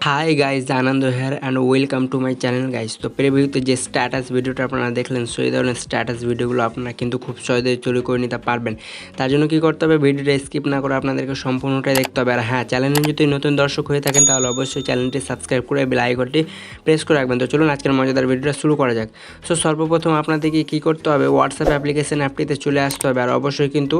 Hi guys Anand here and welcome to my channel guys. तो प्रिव्यूते जो स्टैटास भिडियोटा आपनारा देखलें सो এই ধরনের স্ট্যাটাস ভিডিওগুলো আপনারা কিন্তু খুব সহজেই তৈরি করে নিতে পারবেন। তার জন্য কি করতে হবে, ভিডিওটা স্কিপ না করে আপনাদেরকে সম্পূর্ণটাই দেখতে হবে। আর হ্যাঁ, চ্যানেলে যদি নতুন দর্শক হয়ে থাকেন তাহলে অবশ্যই চ্যানেলটি সাবস্ক্রাইব করে বেল আইকনটি প্রেস করে রাখবেন। তো চলুন আজকের মজাদার ভিডিওটা শুরু করা যাক। সো সর্বপ্রথম আপনাদেরকে কী করতে হবে, হোয়াটসঅ্যাপ অ্যাপ্লিকেশন অ্যাপটিতে চলে আসতে হবে। আর অবশ্যই কিন্তু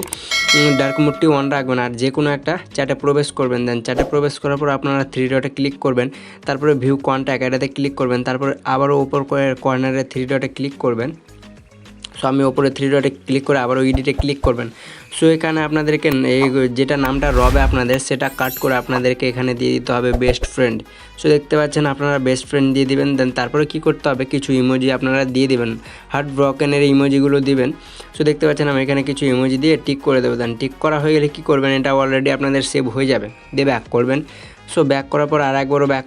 ডার্ক মোডটি অন রাখবেন আর যে কোনো একটা চ্যাটে প্রবেশ করবেন। দেন চ্যাটে প্রবেশ করার পর আপনারা থ্রি ডটে ক্লিক করবেন, তারপরে ভিউ কন্ট্যাক্ট এটাতে ক্লিক করবেন, তারপর আবারও উপর করে কর্নারে থ্রি ডটে ক্লিক করবেন। সো আমি ওপরে থ্রি ডটে ক্লিক করে আবারও এডিটে ক্লিক করবেন। সো এখানে আপনাদেরকে এই যেটা নামটা রবে আপনাদের সেটা কাট করে আপনাদেরকে এখানে দিয়ে দিতে হবে বেস্ট ফ্রেন্ড। সো দেখতে পাচ্ছেন আপনারা বেস্ট ফ্রেন্ড দিয়ে দিবেন। দেন তারপরে কী করতে হবে, কিছু ইমোজি আপনারা দিয়ে দিবেন, হার্ট ব্রকেনের ইমোজিগুলো দিবেন। সো দেখতে পাচ্ছেন আমি এখানে কিছু ইমোজি দিয়ে টিক করে দেবো। দেন টিক করা হয়ে গেলে কী করবেন, এটা অলরেডি আপনাদের সেভ হয়ে যাবে, দিয়ে ব্যাক করবেন। সো ব্যাক করার পর আরেকবারও ব্যাক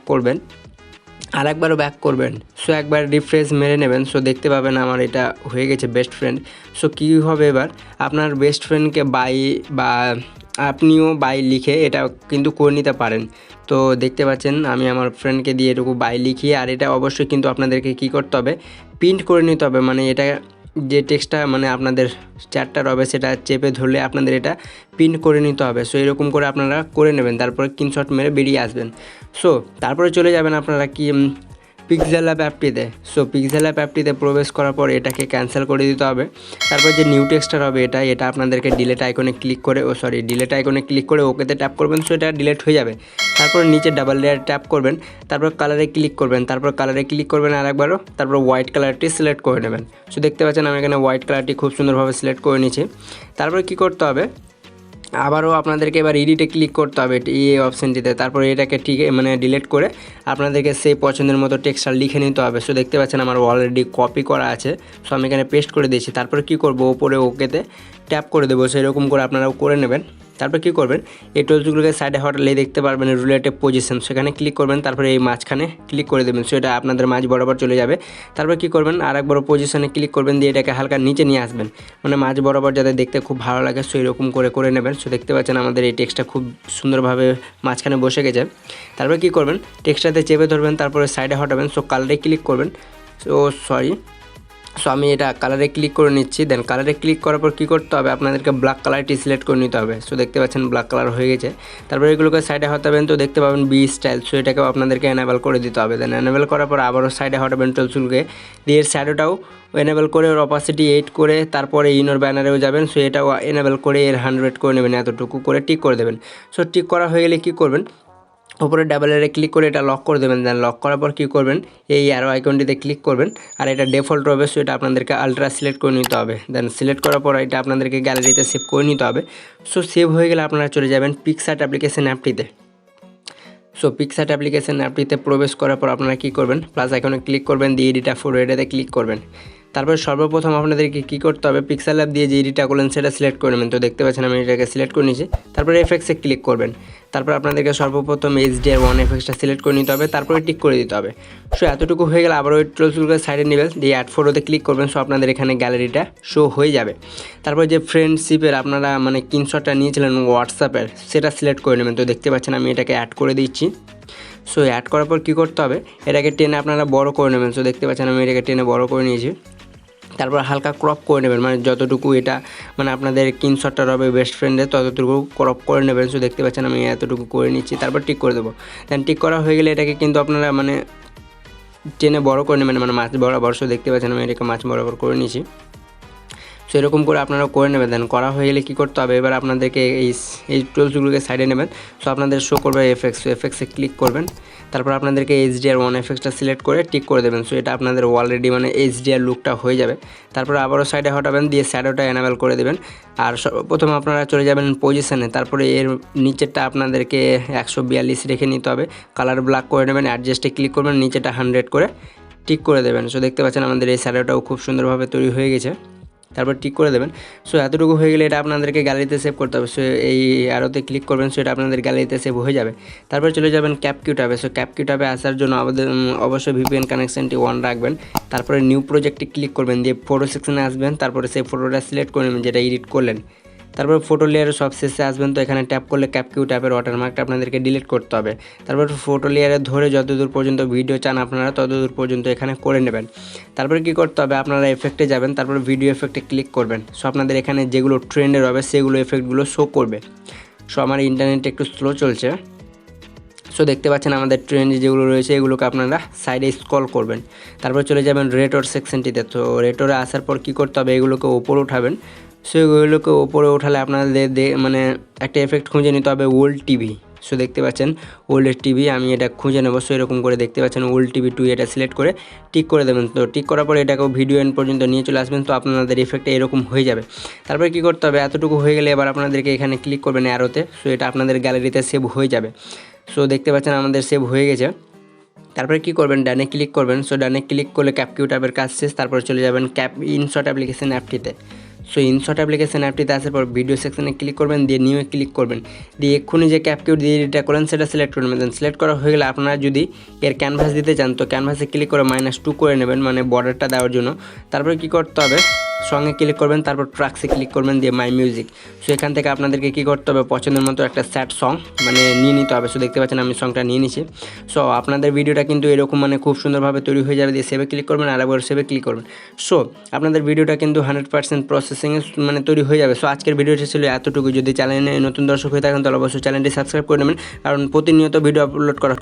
করবেন, সো একবার রিফ্রেশ মেরে নেবেন। সো দেখতে পাবেন আমার এটা হয়ে গেছে বেস্ট ফ্রেন্ড। সো কী হবে, এবার আপনার বেস্ট ফ্রেন্ডকে বাই বা আপনিও বাই লিখে এটা কিন্তু করে নিতে পারেন। তো দেখতে পাচ্ছেন আমি আমার ফ্রেন্ডকে দিয়ে এটুকু বাই লিখিয়ে, আর এটা অবশ্যই কিন্তু আপনাদেরকে কী করতে হবে, প্রিন্ট করে নিতে হবে। মানে এটা যে টেক্সটটা মানে আপনাদের চ্যাটটা রবে সেটা চেপে ধরলে আপনাদের এটা প্রিন্ট করে নিতে হবে। সো এরকম করে আপনারা করে নেবেন, তারপরে স্ক্রিনশট মেরে বেরিয়ে আসবেন। সো তারপরে চলে যাবেন আপনারা কি পিক্সেল অ্যাপ অ্যাপটিতে। সো পিক্সেল অ্যাপ অ্যাপটিতে প্রবেশ করার পর এটাকে ক্যান্সেল করে দিতে হবে। তারপর যে নিউ টেক্সটটা হবে এটা আপনাদেরকে ডিলেট আইকনে ক্লিক করে ডিলেট আইকনে ক্লিক করে ওকেতে ট্যাপ করবেন। সো এটা ডিলেট হয়ে যাবে। তারপর নিচে ডাবল লেয়ার ট্যাপ করবেন, তারপর কালারে ক্লিক করবেন, আরেকবারও, তারপর হোয়াইট কালারটি সিলেক্ট করে নেবেন। সো দেখতে পাচ্ছেন আমি এখানে হোয়াইট কালারটি খুব সুন্দরভাবে সিলেক্ট করে নিয়েছি। তারপর কী করতে হবে, আবারও আপনাদেরকে এবার এডিটে ক্লিক করতে হবে এই অপশানটিতে। তারপরে এটাকে ঠিক মানে ডিলিট করে আপনাদেরকে সেই পছন্দের মতো টেক্সটটা লিখে নিতে হবে। সো দেখতে পাচ্ছেন আমার অলরেডি কপি করা আছে। সো আমি এখানে পেস্ট করে দিয়েছি। তারপরে কী করব, ওপরে ওকেতে ট্যাপ করে দেবো। সেরকম করে আপনারাও করে নেবেন। তারপর কী করবেন, এই টুলসগুলোকে সাইডে হটালে দেখতে পারবেন রিলেটিভ পজিশন, সেখানে ক্লিক করবেন। তারপরে এই মাঝখানে ক্লিক করে দেবেন। সো এটা আপনাদের মাঝ বরাবর চলে যাবে। তারপর কী করবেন, আরেকবার পজিশনে ক্লিক করবেন, দিয়ে এটাকে হালকা নিচে নিয়ে আসবেন, মানে মাঝ বরাবর যাতে দেখতে খুব ভালো লাগে। সো এরকম করে নেবেন। সো দেখতে পাচ্ছেন আমাদের এই টেক্সটটা খুব সুন্দরভাবে মাঝখানে বসে গেছে। তারপর কী করবেন, টেক্সটটাতে চেপে ধরবেন, তারপরে সাইডে হটাবেন। সো কালারে ক্লিক করবেন। সো আমি এটা কালারে ক্লিক করে নিচ্ছি। দেন কালারে ক্লিক করার পর কী করতে হবে, আপনাদেরকে ব্ল্যাক কালারটি সিলেক্ট করে নিতে হবে। সো দেখতে পাচ্ছেন ব্ল্যাক কালার হয়ে গেছে। তারপর এগুলোকে সাইডে হটাবেন। তো দেখতে পাবেন বি স্টাইল। সো এটাকেও আপনাদেরকে এনেবল করে দিতে হবে। দেন এনেবল করার পর আবারও সাইডে হটাবেন টুলসগুলোকে, দিয়ে শ্যাডোটাও এনেবল করে ওর অপাসিটি 8 করে তারপরে ইনোর ব্যানারেও যাবেন। সো এটাও এনেবল করে এর 100 করে নেবেন, এতটুকু করে টিক করে দেবেন। সো টিক করা হয়ে গেলে কী করবেন, ওপরে ডাবল এরে ক্লিক করে এটা লক করে দেবেন। দেন লক করার পর কী করবেন, এই অ্যারো আইকনটিতে ক্লিক করবেন, আর এটা ডিফল্ট হবে। সো এটা আপনাদেরকে আলট্রা সিলেক্ট করে নিতে হবে। দেন সিলেক্ট করার পর এটা আপনাদেরকে গ্যালারিতে সেভ করে নিতে হবে। সো সেভ হয়ে গেলে আপনারা চলে যাবেন পিকচার অ্যাপ্লিকেশন অ্যাপটিতে। সো পিকচার অ্যাপ্লিকেশন অ্যাপটিতে প্রবেশ করার পর আপনারা কী করবেন, প্লাস আইকনে ক্লিক করবেন, দিয়ে এডিটা ফটো এটাতে ক্লিক করবেন। তারপর সর্বপ্রথম আপনাদেরকে কী করতে হবে, পিক্সেল অ্যাপ দিয়ে যে এডিটটা করলেন সেটা সিলেক্ট করে নেবেন। তো দেখতে পাচ্ছেন আমি এটাকে সিলেক্ট করে নিয়েছি। তারপরে এফএক্সে ক্লিক করবেন। তারপর আপনাদেরকে সর্বপ্রথম HDR1 এফএক্সটা সিলেক্ট করে নিতে হবে, তারপরে টিক করে দিতে হবে। সো এতটুকু হয়ে গেলে আবার ওই টুলসগুলোকে সাইডে নেবেন, দিয়ে অ্যাড ফটোতে ক্লিক করবেন। সো আপনাদের এখানে গ্যালারিটা শো হয়ে যাবে। তারপর যে ফ্রেন্ডশিপের আপনারা মানে স্ক্রিনশটটা নিয়েছিলেন হোয়াটসঅ্যাপের, সেটা সিলেক্ট করে নেবেন। তো দেখতে পাচ্ছেন আমি এটাকে অ্যাড করে দিচ্ছি। সো অ্যাড করার পর কী করতে হবে, এটাকে টেনে আপনারা বড় করে নেবেন। সো দেখতে পাচ্ছেন আমি এটাকে টেনে বড় করে নিয়েছি। তারপর হালকা ক্রপ করে নেবেন, মানে যতটুকু এটা মানে আপনাদের স্ক্রিনশটটা রবে বেস্ট ফ্রেন্ডের ততটুকু ক্রপ করে নেবেন। সো দেখতে পাচ্ছেন আমি এতটুকু করে নিচ্ছি। তারপর টিক করে দেবো। দেন টিক করা হয়ে গেলে এটাকে কিন্তু আপনারা মানে টেনে বড় করে নেবেন, মানে মাছ বরাবর। সো দেখতে পাচ্ছেন আমি এটাকে মাছ বরাবর করে নিয়েছি। সো এরকম করে আপনারা করে নেবেন। দেন করা হয়ে গেলে কী করতে হবে, এবার আপনাদেরকে এই টুলসগুলোকে সাইডে নেবেন। সো আপনাদের শো করবে এফএক্সে ক্লিক করবেন। তারপর আপনাদেরকে HDR1 এফএক্সটা সিলেক্ট করে টিক করে দেবেন। সো এটা আপনাদের অলরেডি মানে HDR লুকটা হয়ে যাবে। তারপর আবারও সাইডে হটাবেন, দিয়ে শ্যাডোটা এনেবল করে দেবেন। আর সর্বপ্রথম আপনারা চলে যাবেন পজিশনে। তারপরে এর নিচেরটা আপনাদেরকে 142 রেখে নিতে হবে, কালার ব্ল্যাক করে নেবেন, অ্যাডজাস্টে ক্লিক করবেন, নিচেটা 100 করে টিক করে দেবেন। সো দেখতে পাচ্ছেন আমাদের এই শ্যাডোটাও খুব সুন্দরভাবে তৈরি হয়ে গেছে। তারপর টিক করে দেবেন। সো এতটুকু হয়ে গেলে এটা আপনাদেরকে গ্যালারিতে সেভ করতে হবে। সো এই অ্যারোতে ক্লিক করবেন। সো এটা আপনাদের গ্যালারিতে সেভ হয়ে যাবে। তারপর চলে যাবেন ক্যাপকিউ ট্যাবে। সো ক্যাপকিউ ট্যাবে আসার জন্য অবশ্যই VPN কানেকশানটি অন রাখবেন। তারপরে নিউ প্রজেক্টে ক্লিক করবেন, দিয়ে ফটো সেকশনে আসবেন। তারপরে সেই ফটোটা সিলেক্ট করে নেবেন যেটা এডিট করলেন। তারপর ফটো লেয়ারে সব শেষে আসবেন, তো এখানে ট্যাপ করলে ক্যাপকিউ ট্যাপের ওয়াটারমার্কটা আপনাদেরকে ডিলিট করতে হবে। তারপর ফটো লেয়ারে ধরে যতদূর পর্যন্ত ভিডিও চান আপনারা ততদূর পর্যন্ত এখানে করে নেবেন। তারপরে কী করতে হবে, আপনারা এফেক্টে যাবেন, তারপর ভিডিও এফেক্টে ক্লিক করবেন। সো আপনাদের এখানে যেগুলো ট্রেন্ডের হবে সেগুলো এফেক্টগুলো শো করবে। সো আমার ইন্টারনেট একটু স্লো চলছে। সো দেখতে পাচ্ছেন আমাদের ট্রেন্ডে যেগুলো রয়েছে এগুলোকে আপনারা সাইডে স্ক্রল করবেন, তারপর চলে যাবেন রেটর সেকশনটিতে। তো রেটরে আসার পর কী করতে হবে, এগুলোকে ওপরে উঠাবেন। সো এগুলোকে ওপরে উঠালে আপনাদের মানে একটা এফেক্ট খুঁজে নিতে হবে, ওল্ড টিভি। সো দেখতে পাচ্ছেন ওল্ড টিভি, আমি এটা খুঁজে নেবো। সো এরকম করে দেখতে পাচ্ছেন ওল্ড টিভি 2 এটা সিলেক্ট করে টিক করে দেবেন। তো টিক করার পরে এটাকেও ভিডিও এন্ড পর্যন্ত নিয়ে চলে আসবেন, তো আপনাদের এফেক্টটা এরকম হয়ে যাবে। তারপরে কী করতে হবে, এতটুকু হয়ে গেলে এবার আপনাদেরকে এখানে ক্লিক করবেন অ্যারোতে। সো এটা আপনাদের গ্যালারিতে সেভ হয়ে যাবে। সো দেখতে পাচ্ছেন আমাদের সেভ হয়ে গেছে। তারপরে কী করবেন, ডানে ক্লিক করবেন। সো ডানে ক্লিক করলে ক্যাপকিউ ট্যাবের কাজ শেষ। তারপরে চলে যাবেন ইনশট অ্যাপ্লিকেশন অ্যাপটিতে। সো ইনশট অ্যাপ্লিকেশন অ্যাপটিতে আসার পর ভিডিও সেকশনে ক্লিক করবেন, দিয়ে নিউয়ে ক্লিক করবেন, দিয়ে এক্ষুনি যে ক্যাপকিউ দিয়ে এটা করলেন সেটা সিলেক্ট করে নেবেন। সিলেক্ট করা হয়ে গেলে আপনারা যদি এর ক্যানভাস দিতে চান তো ক্যানভাসে ক্লিক করে -2 করে নেবেন, মানে বর্ডারটা দেওয়ার জন্য। তারপরে কী করতে হবে, সঙ্গে ক্লিক করবেন, তারপর ট্র্যাক্সে ক্লিক করবেন, দিয়ে মাই মিউজিক। সো এখান থেকে আপনাদেরকে কী করতে হবে, পছন্দের মতো একটা স্যাড সং মানে নিয়ে নিতে হবে। সো দেখতে পাচ্ছেন আমি সংটা নিয়ে নিচ্ছি। সো আপনাদের ভিডিওটা কিন্তু এরকম মানে খুব সুন্দরভাবে তৈরি হয়ে যাবে, দিয়ে সেভে ক্লিক করবেন, আর একবার সেভে ক্লিক করবেন। সো আপনাদের ভিডিওটা কিন্তু 100% প্রসেসিংয়ে মানে তৈরি হয়ে যাবে। সো আজকের ভিডিওটি ছিল এতটুকু। যদি চ্যানেলে নতুন দর্শক হয়ে থাকেন তাহলে অবশ্যই চ্যানেলটি সাবস্ক্রাইব করে নেবেন, কারণ প্রতিনিয়ত ভিডিও আপলোড করা